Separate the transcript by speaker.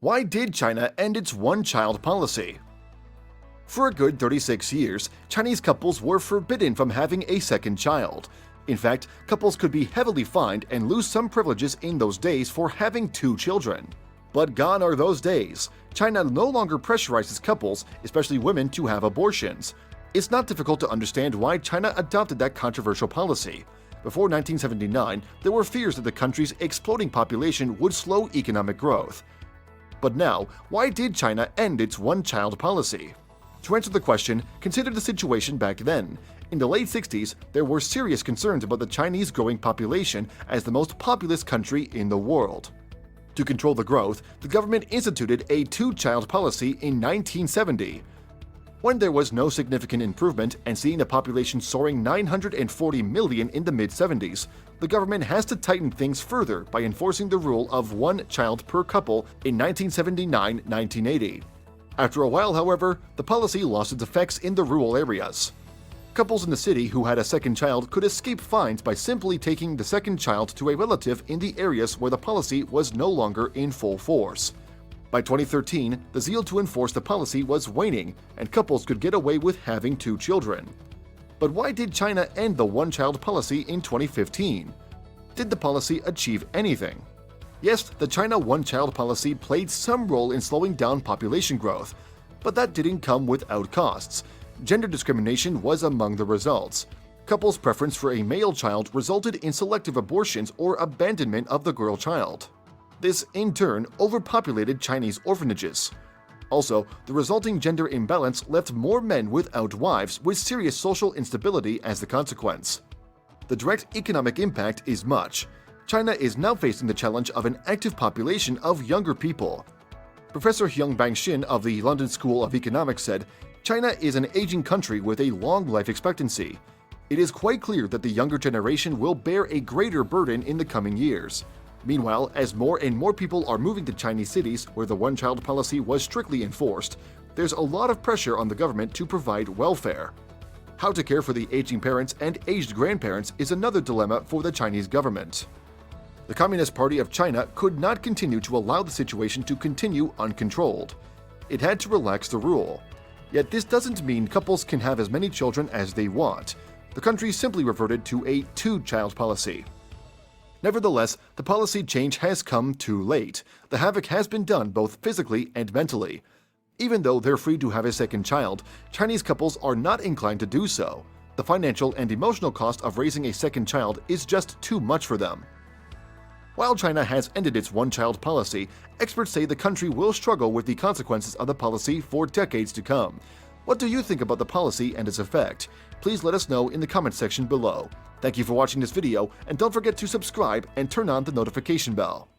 Speaker 1: Why did China end its one-child policy? For a good 36 years, Chinese couples were forbidden from having a second child. In fact, couples could be heavily fined and lose some privileges in those days for having two children. But gone are those days. China no longer pressurizes couples, especially women, to have abortions. It's not difficult to understand why China adopted that controversial policy. Before 1979, there were fears that the country's exploding population would slow economic growth. But now, why did China end its one-child policy? To answer the question, consider the situation back then. In the late 60s, there were serious concerns about the Chinese growing population as the most populous country in the world. To control the growth, the government instituted a two-child policy in 1970. When there was no significant improvement and seeing the population soaring 940 million in the mid-70s, the government has to tighten things further by enforcing the rule of one child per couple in 1979-1980. After a while, however, the policy lost its effects in the rural areas. Couples in the city who had a second child could escape fines by simply taking the second child to a relative in the areas where the policy was no longer in full force. By 2013, the zeal to enforce the policy was waning, and couples could get away with having two children. But why did China end the one-child policy in 2015? Did the policy achieve anything? Yes, the China one-child policy played some role in slowing down population growth, but that didn't come without costs. Gender discrimination was among the results. Couples' preference for a male child resulted in selective abortions or abandonment of the girl child. This, in turn, overpopulated Chinese orphanages. Also, the resulting gender imbalance left more men without wives, with serious social instability as the consequence. The direct economic impact is much. China is now facing the challenge of an active population of younger people. Professor Hyung Bang-shin of the London School of Economics said, "China is an aging country with a long life expectancy. It is quite clear that the younger generation will bear a greater burden in the coming years." Meanwhile, as more and more people are moving to Chinese cities where the one-child policy was strictly enforced, there's a lot of pressure on the government to provide welfare. How to care for the aging parents and aged grandparents is another dilemma for the Chinese government. The Communist Party of China could not continue to allow the situation to continue uncontrolled. It had to relax the rule. Yet this doesn't mean couples can have as many children as they want. The country simply reverted to a two-child policy. Nevertheless, the policy change has come too late. The havoc has been done both physically and mentally. Even though they're free to have a second child, Chinese couples are not inclined to do so. The financial and emotional cost of raising a second child is just too much for them. While China has ended its one-child policy, experts say the country will struggle with the consequences of the policy for decades to come. What do you think about the policy and its effect? Please let us know in the comment section below. Thank you for watching this video, and don't forget to subscribe and turn on the notification bell.